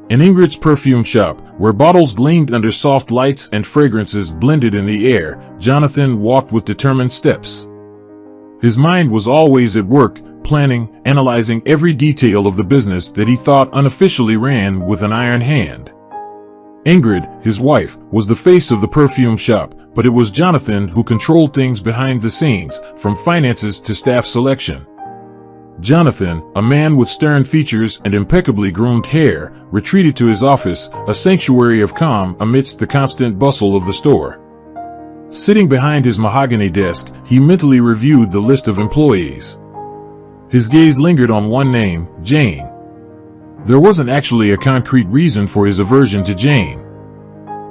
In Ingrid's perfume shop, where bottles gleamed under soft lights and fragrances blended in the air, Jonathan walked with determined steps. His mind was always at work, planning, analyzing every detail of the business that he thought unofficially ran with an iron hand. Ingrid, his wife, was the face of the perfume shop, but it was Jonathan who controlled things behind the scenes, from finances to staff selection. Jonathan, a man with stern features and impeccably groomed hair, retreated to his office, a sanctuary of calm amidst the constant bustle of the store. Sitting behind his mahogany desk, he mentally reviewed the list of employees. His gaze lingered on one name, Jane. There wasn't actually a concrete reason for his aversion to Jane.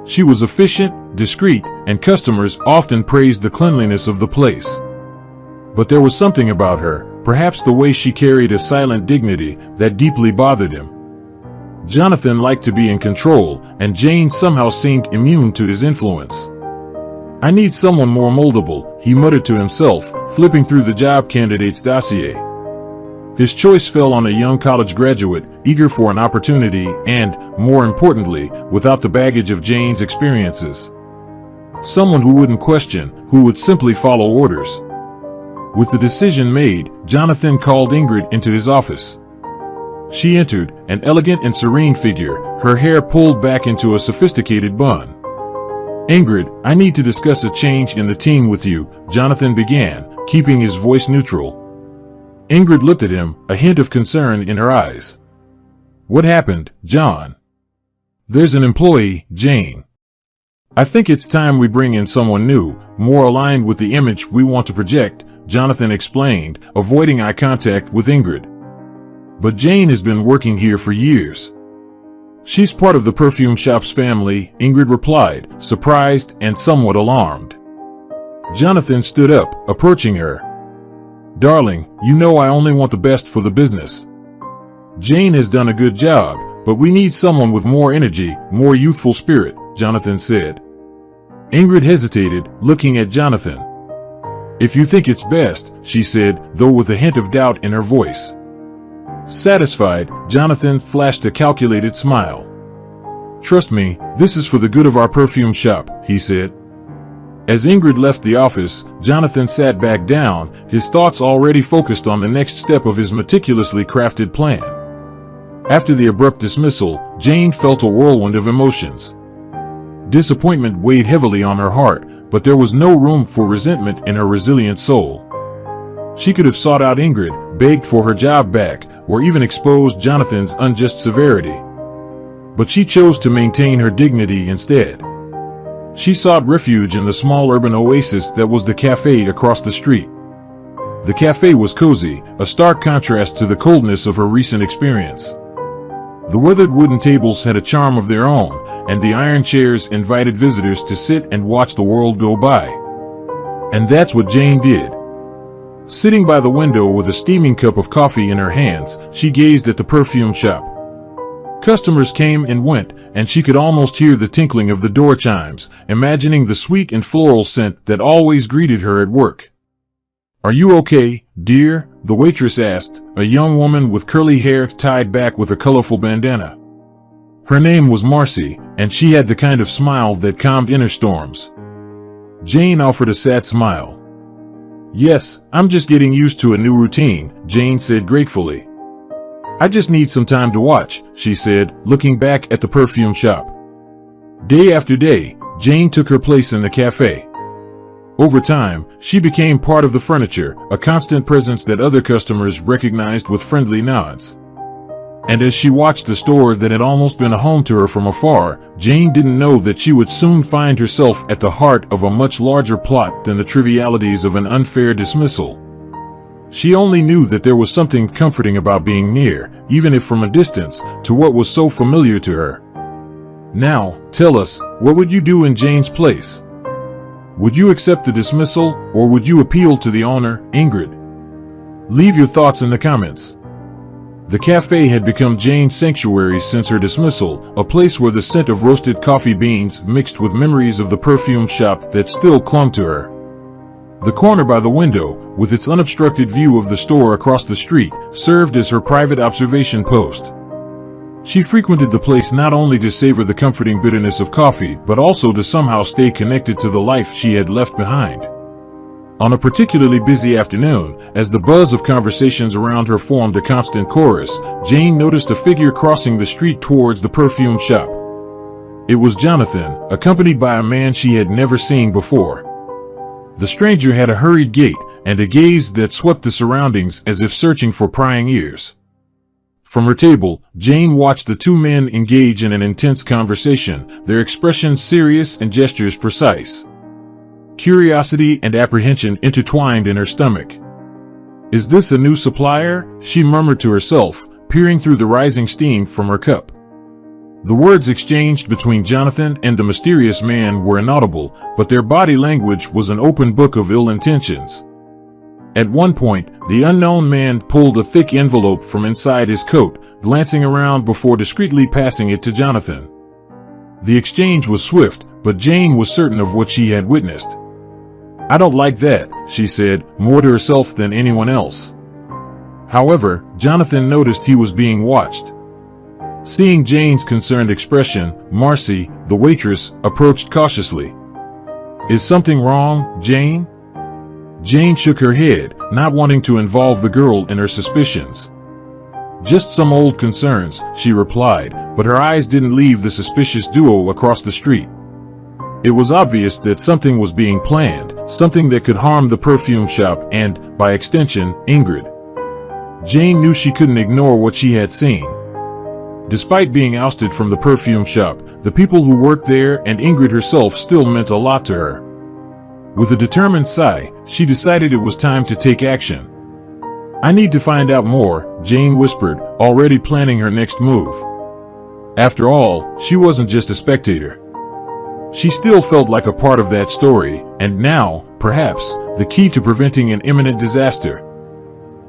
She was efficient, discreet, and customers often praised the cleanliness of the place. But there was something about her, perhaps the way she carried a silent dignity, that deeply bothered him. Jonathan liked to be in control, and Jane somehow seemed immune to his influence. "I need someone more moldable," he muttered to himself, flipping through the job candidates dossier. His choice fell on a young college graduate, eager for an opportunity and, more importantly, without the baggage of Jane's experiences. Someone who wouldn't question, who would simply follow orders. With the decision made, Jonathan called Ingrid into his office. She entered, an elegant and serene figure, her hair pulled back into a sophisticated bun. "Ingrid, I need to discuss a change in the team with you," Jonathan began, keeping his voice neutral. Ingrid looked at him, a hint of concern in her eyes. "What happened, John?" "There's an employee, Jane. I think it's time we bring in someone new, more aligned with the image we want to project," Jonathan explained, avoiding eye contact with Ingrid. "But Jane has been working here for years." "She's part of the perfume shop's family," Ingrid replied, surprised and somewhat alarmed. Jonathan stood up, approaching her. "Darling, you know I only want the best for the business. Jane has done a good job, but we need someone with more energy, more youthful spirit," Jonathan said. Ingrid hesitated, looking at Jonathan. "If you think it's best," she said, though with a hint of doubt in her voice. Satisfied, Jonathan flashed a calculated smile. "Trust me, this is for the good of our perfume shop," he said. As Ingrid left the office, Jonathan sat back down, his thoughts already focused on the next step of his meticulously crafted plan. After the abrupt dismissal, Jane felt a whirlwind of emotions. Disappointment weighed heavily on her heart, but there was no room for resentment in her resilient soul. She could have sought out Ingrid, begged for her job back, or even exposed Jonathan's unjust severity. But she chose to maintain her dignity instead. She sought refuge in the small urban oasis that was the cafe across the street. The cafe was cozy, a stark contrast to the coldness of her recent experience. The weathered wooden tables had a charm of their own, and the iron chairs invited visitors to sit and watch the world go by. And that's what Jane did. Sitting by the window with a steaming cup of coffee in her hands, she gazed at the perfume shop. Customers came and went, and she could almost hear the tinkling of the door chimes, imagining the sweet and floral scent that always greeted her at work. "Are you okay, dear?" the waitress asked, a young woman with curly hair tied back with a colorful bandana. Her name was Marcy, and she had the kind of smile that calmed inner storms. Jane offered a sad smile. "Yes, I'm just getting used to a new routine," Jane said gratefully. "I just need some time to watch," she said, looking back at the perfume shop. Day after day, Jane took her place in the cafe. Over time, she became part of the furniture, a constant presence that other customers recognized with friendly nods. And as she watched the store that had almost been a home to her from afar, Jane didn't know that she would soon find herself at the heart of a much larger plot than the trivialities of an unfair dismissal. She only knew that there was something comforting about being near, even if from a distance, to what was so familiar to her. "Now, tell us, what would you do in Jane's place? Would you accept the dismissal, or would you appeal to the owner, Ingrid? Leave your thoughts in the comments." The cafe had become Jane's sanctuary since her dismissal, a place where the scent of roasted coffee beans mixed with memories of the perfume shop that still clung to her. The corner by the window, with its unobstructed view of the store across the street, served as her private observation post. She frequented the place not only to savor the comforting bitterness of coffee, but also to somehow stay connected to the life she had left behind. On a particularly busy afternoon, as the buzz of conversations around her formed a constant chorus, Jane noticed a figure crossing the street towards the perfume shop. It was Jonathan, accompanied by a man she had never seen before. The stranger had a hurried gait and a gaze that swept the surroundings as if searching for prying ears. From her table, Jane watched the two men engage in an intense conversation, their expressions serious and gestures precise. Curiosity and apprehension intertwined in her stomach. "Is this a new supplier?" she murmured to herself, peering through the rising steam from her cup. The words exchanged between Jonathan and the mysterious man were inaudible, but their body language was an open book of ill intentions. At one point, the unknown man pulled a thick envelope from inside his coat, glancing around before discreetly passing it to Jonathan. The exchange was swift, but Jane was certain of what she had witnessed. "I don't like that," she said, more to herself than anyone else. However, Jonathan noticed he was being watched. Seeing Jane's concerned expression, Marcy, the waitress, approached cautiously. "Is something wrong, Jane?" Jane shook her head, not wanting to involve the girl in her suspicions. "Just some old concerns," she replied, but her eyes didn't leave the suspicious duo across the street. It was obvious that something was being planned, something that could harm the perfume shop and, by extension, Ingrid. Jane knew she couldn't ignore what she had seen. Despite being ousted from the perfume shop, the people who worked there and Ingrid herself still meant a lot to her. With a determined sigh, she decided it was time to take action. "I need to find out more," Jane whispered, already planning her next move. After all, she wasn't just a spectator. She still felt like a part of that story, and now, perhaps, the key to preventing an imminent disaster.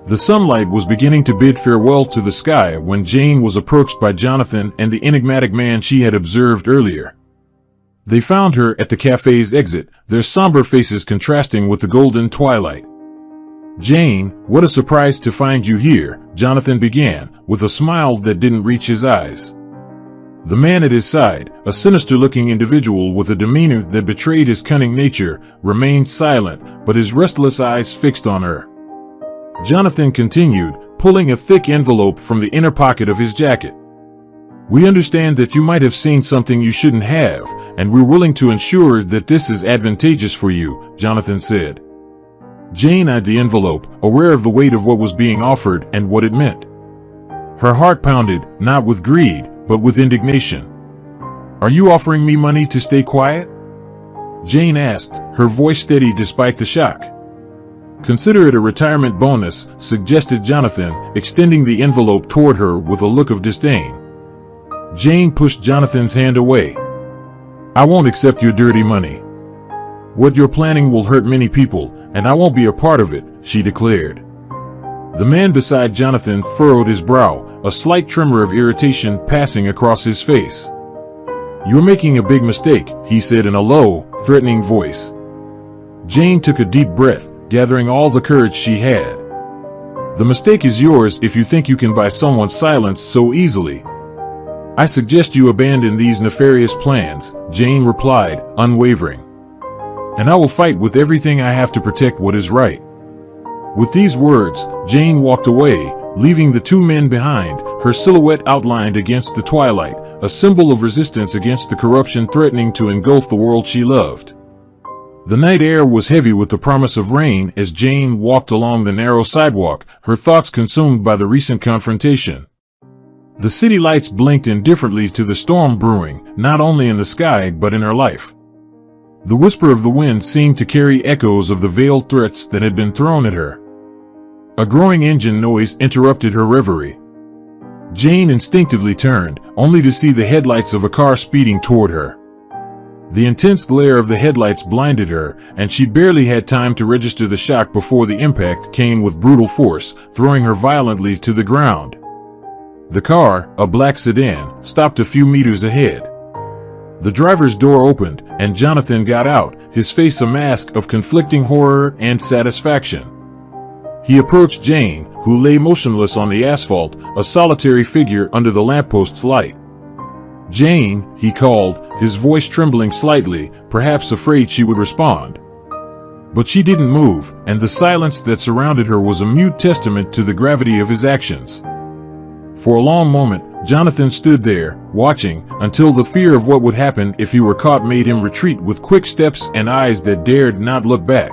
The sunlight was beginning to bid farewell to the sky when Jane was approached by Jonathan and the enigmatic man she had observed earlier. They found her at the cafe's exit, their somber faces contrasting with the golden twilight. "Jane, what a surprise to find you here," Jonathan began, with a smile that didn't reach his eyes. The man at his side, a sinister-looking individual with a demeanor that betrayed his cunning nature, remained silent, but his restless eyes fixed on her. Jonathan continued, pulling a thick envelope from the inner pocket of his jacket. "We understand that you might have seen something you shouldn't have, and we're willing to ensure that this is advantageous for you," Jonathan said. Jane eyed the envelope, aware of the weight of what was being offered and what it meant. Her heart pounded, not with greed, but with indignation. "Are you offering me money to stay quiet?" Jane asked, her voice steady despite the shock. "Consider it a retirement bonus," suggested Jonathan, extending the envelope toward her with a look of disdain. Jane pushed Jonathan's hand away. "I won't accept your dirty money. What you're planning will hurt many people, and I won't be a part of it," she declared. The man beside Jonathan furrowed his brow, a slight tremor of irritation passing across his face. "You're making a big mistake," he said in a low, threatening voice. Jane took a deep breath, gathering all the courage she had. "The mistake is yours if you think you can buy someone's silence so easily. I suggest you abandon these nefarious plans," Jane replied, unwavering. "And I will fight with everything I have to protect what is right." With these words, Jane walked away, leaving the two men behind, her silhouette outlined against the twilight, a symbol of resistance against the corruption threatening to engulf the world she loved. The night air was heavy with the promise of rain as Jane walked along the narrow sidewalk, her thoughts consumed by the recent confrontation. The city lights blinked indifferently to the storm brewing, not only in the sky but in her life. The whisper of the wind seemed to carry echoes of the veiled threats that had been thrown at her. A growing engine noise interrupted her reverie. Jane instinctively turned, only to see the headlights of a car speeding toward her. The intense glare of the headlights blinded her, and she barely had time to register the shock before the impact came with brutal force, throwing her violently to the ground. The car, a black sedan, stopped a few meters ahead. The driver's door opened, and Jonathan got out, his face a mask of conflicting horror and satisfaction. He approached Jane, who lay motionless on the asphalt, a solitary figure under the lamppost's light. "Jane," he called, his voice trembling slightly, perhaps afraid she would respond. But she didn't move, and the silence that surrounded her was a mute testament to the gravity of his actions. For a long moment, Jonathan stood there, watching, until the fear of what would happen if he were caught made him retreat with quick steps and eyes that dared not look back.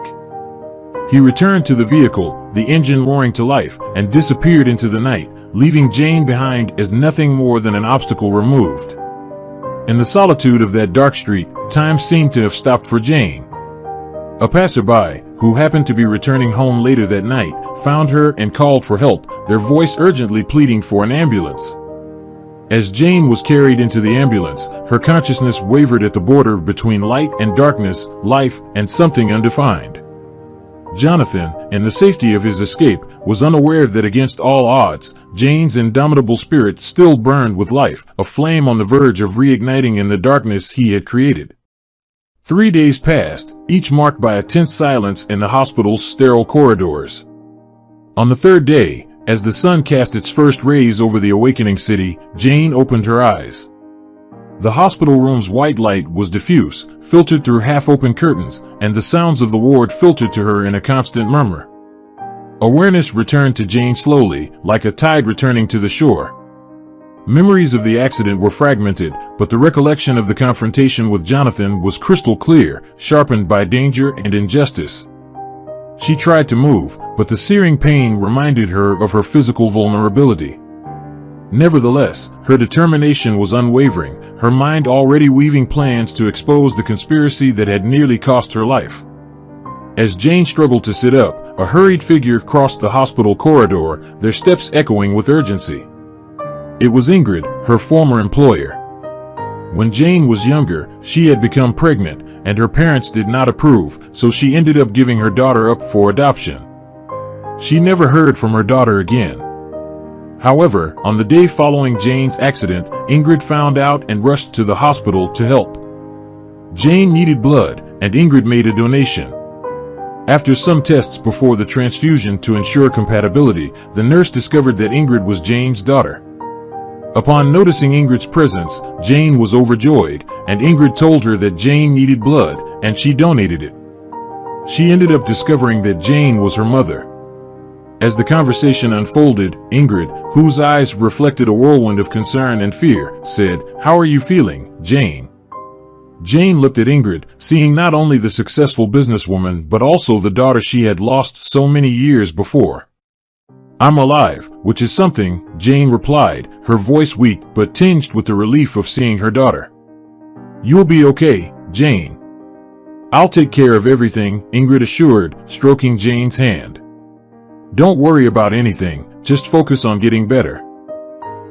He returned to the vehicle, the engine roaring to life, and disappeared into the night, leaving Jane behind as nothing more than an obstacle removed. In the solitude of that dark street, time seemed to have stopped for Jane. A passerby, who happened to be returning home later that night, found her and called for help, their voice urgently pleading for an ambulance. As Jane was carried into the ambulance, her consciousness wavered at the border between light and darkness, life and something undefined. Jonathan, in the safety of his escape, was unaware that against all odds, Jane's indomitable spirit still burned with life, a flame on the verge of reigniting in the darkness he had created. 3 days passed, each marked by a tense silence in the hospital's sterile corridors. On the third day, as the sun cast its first rays over the awakening city, Jane opened her eyes. The hospital room's white light was diffuse, filtered through half-open curtains, and the sounds of the ward filtered to her in a constant murmur. Awareness returned to Jane slowly, like a tide returning to the shore. Memories of the accident were fragmented, but the recollection of the confrontation with Jonathan was crystal clear, sharpened by danger and injustice. She tried to move, but the searing pain reminded her of her physical vulnerability. Nevertheless, her determination was unwavering, her mind already weaving plans to expose the conspiracy that had nearly cost her life. As Jane struggled to sit up, a hurried figure crossed the hospital corridor, their steps echoing with urgency. It was Ingrid, her former employer. When Jane was younger, she had become pregnant, and her parents did not approve, so she ended up giving her daughter up for adoption. She never heard from her daughter again. However, on the day following Jane's accident, Ingrid found out and rushed to the hospital to help. Jane needed blood, and Ingrid made a donation. After some tests before the transfusion to ensure compatibility, the nurse discovered that Ingrid was Jane's daughter. Upon noticing Ingrid's presence, Jane was overjoyed, and Ingrid told her that Jane needed blood, and she donated it. She ended up discovering that Jane was her mother. As the conversation unfolded, Ingrid, whose eyes reflected a whirlwind of concern and fear, said, "How are you feeling, Jane?" Jane looked at Ingrid, seeing not only the successful businesswoman but also the daughter she had lost so many years before. "I'm alive, which is something," Jane replied, her voice weak but tinged with the relief of seeing her daughter. "You'll be okay, Jane." "I'll take care of everything," Ingrid assured, stroking Jane's hand. "Don't worry about anything, just focus on getting better."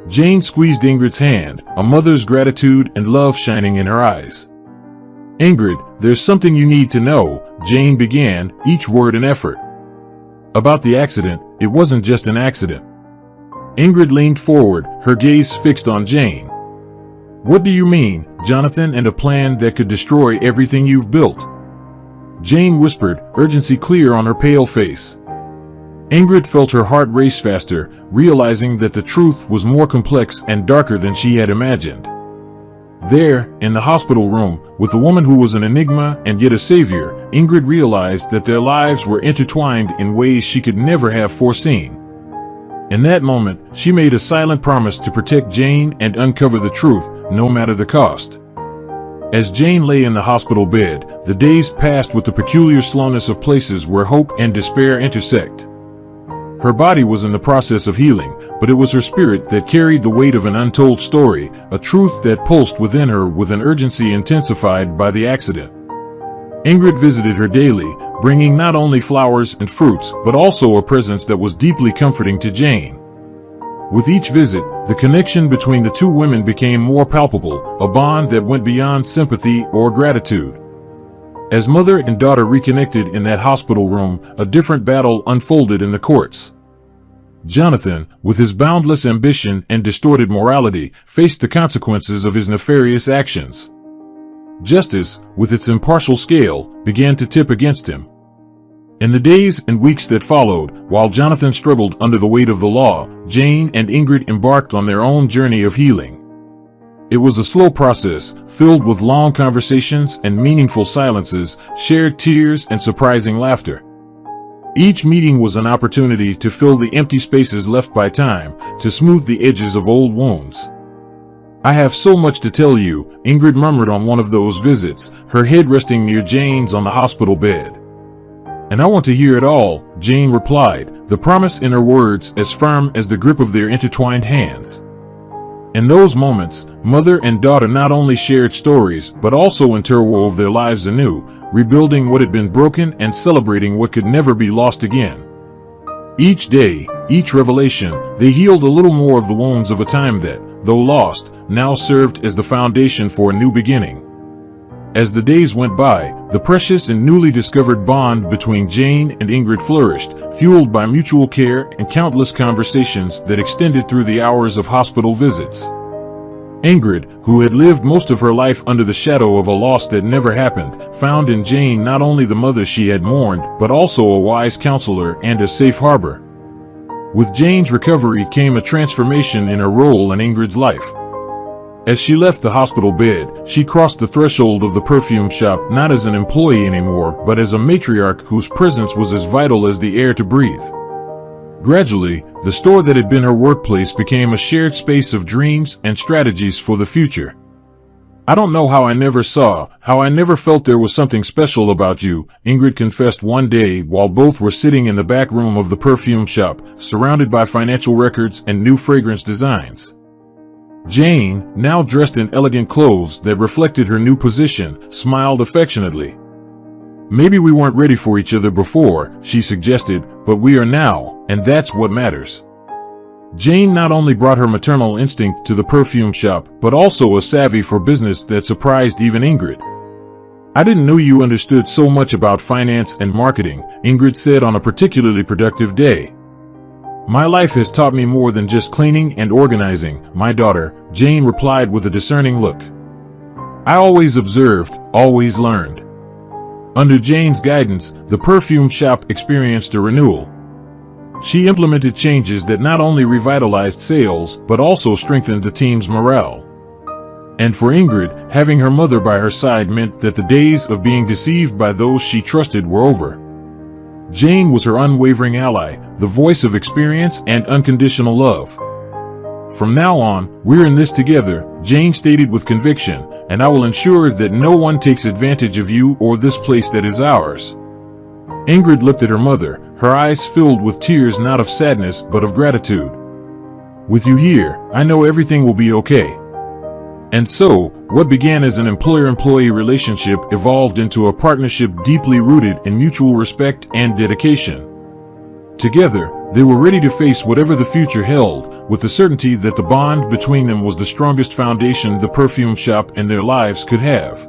Jane squeezed Ingrid's hand, a mother's gratitude and love shining in her eyes. "Ingrid, there's something you need to know," Jane began, each word an effort. "About the accident, it wasn't just an accident." Ingrid leaned forward, her gaze fixed on Jane. "What do you mean, Jonathan, and a plan that could destroy everything you've built?" Jane whispered, urgency clear on her pale face. Ingrid felt her heart race faster, realizing that the truth was more complex and darker than she had imagined. There, in the hospital room, with the woman who was an enigma and yet a savior, Ingrid realized that their lives were intertwined in ways she could never have foreseen. In that moment, she made a silent promise to protect Jane and uncover the truth, no matter the cost. As Jane lay in the hospital bed, the days passed with the peculiar slowness of places where hope and despair intersect. Her body was in the process of healing, but it was her spirit that carried the weight of an untold story, a truth that pulsed within her with an urgency intensified by the accident. Ingrid visited her daily, bringing not only flowers and fruits, but also a presence that was deeply comforting to Jane. With each visit, the connection between the two women became more palpable, a bond that went beyond sympathy or gratitude. As mother and daughter reconnected in that hospital room, a different battle unfolded in the courts. Jonathan, with his boundless ambition and distorted morality, faced the consequences of his nefarious actions. Justice, with its impartial scale, began to tip against him. In the days and weeks that followed, while Jonathan struggled under the weight of the law, Jane and Ingrid embarked on their own journey of healing. It was a slow process, filled with long conversations and meaningful silences, shared tears and surprising laughter. Each meeting was an opportunity to fill the empty spaces left by time, to smooth the edges of old wounds. "I have so much to tell you," Ingrid murmured on one of those visits, her head resting near Jane's on the hospital bed. "And I want to hear it all," Jane replied, the promise in her words as firm as the grip of their intertwined hands. In those moments, mother and daughter not only shared stories but also interwove their lives anew, rebuilding what had been broken and celebrating what could never be lost again. Each day, each revelation, they healed a little more of the wounds of a time that, though lost, now served as the foundation for a new beginning. As the days went by, the precious and newly discovered bond between Jane and Ingrid flourished, fueled by mutual care and countless conversations that extended through the hours of hospital visits. Ingrid, who had lived most of her life under the shadow of a loss that never happened, found in Jane not only the mother she had mourned, but also a wise counselor and a safe harbor. With Jane's recovery came a transformation in her role in Ingrid's life. As she left the hospital bed, she crossed the threshold of the perfume shop not as an employee anymore, but as a matriarch whose presence was as vital as the air to breathe. Gradually, the store that had been her workplace became a shared space of dreams and strategies for the future. "I don't know how I never felt there was something special about you," Ingrid confessed one day while both were sitting in the back room of the perfume shop, surrounded by financial records and new fragrance designs. Jane, now dressed in elegant clothes that reflected her new position, smiled affectionately. "Maybe we weren't ready for each other before," she suggested, "but we are now, and that's what matters." Jane not only brought her maternal instinct to the perfume shop, but also a savvy for business that surprised even Ingrid. "I didn't know you understood so much about finance and marketing," Ingrid said on a particularly productive day. "My life has taught me more than just cleaning and organizing, my daughter," Jane replied with a discerning look. "I always observed, always learned." Under Jane's guidance, the perfume shop experienced a renewal. She implemented changes that not only revitalized sales, but also strengthened the team's morale. And for Ingrid, having her mother by her side meant that the days of being deceived by those she trusted were over. Jane was her unwavering ally, the voice of experience and unconditional love. "From now on, we're in this together," Jane stated with conviction, "and I will ensure that no one takes advantage of you or this place that is ours." Ingrid looked at her mother, her eyes filled with tears not of sadness but of gratitude. "With you here, I know everything will be okay." And so, what began as an employer-employee relationship evolved into a partnership deeply rooted in mutual respect and dedication. Together, they were ready to face whatever the future held, with the certainty that the bond between them was the strongest foundation the perfume shop and their lives could have.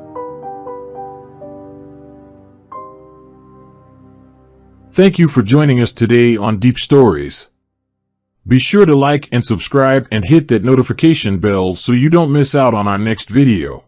Thank you for joining us today on Deep Stories. Be sure to like and subscribe and hit that notification bell so you don't miss out on our next video.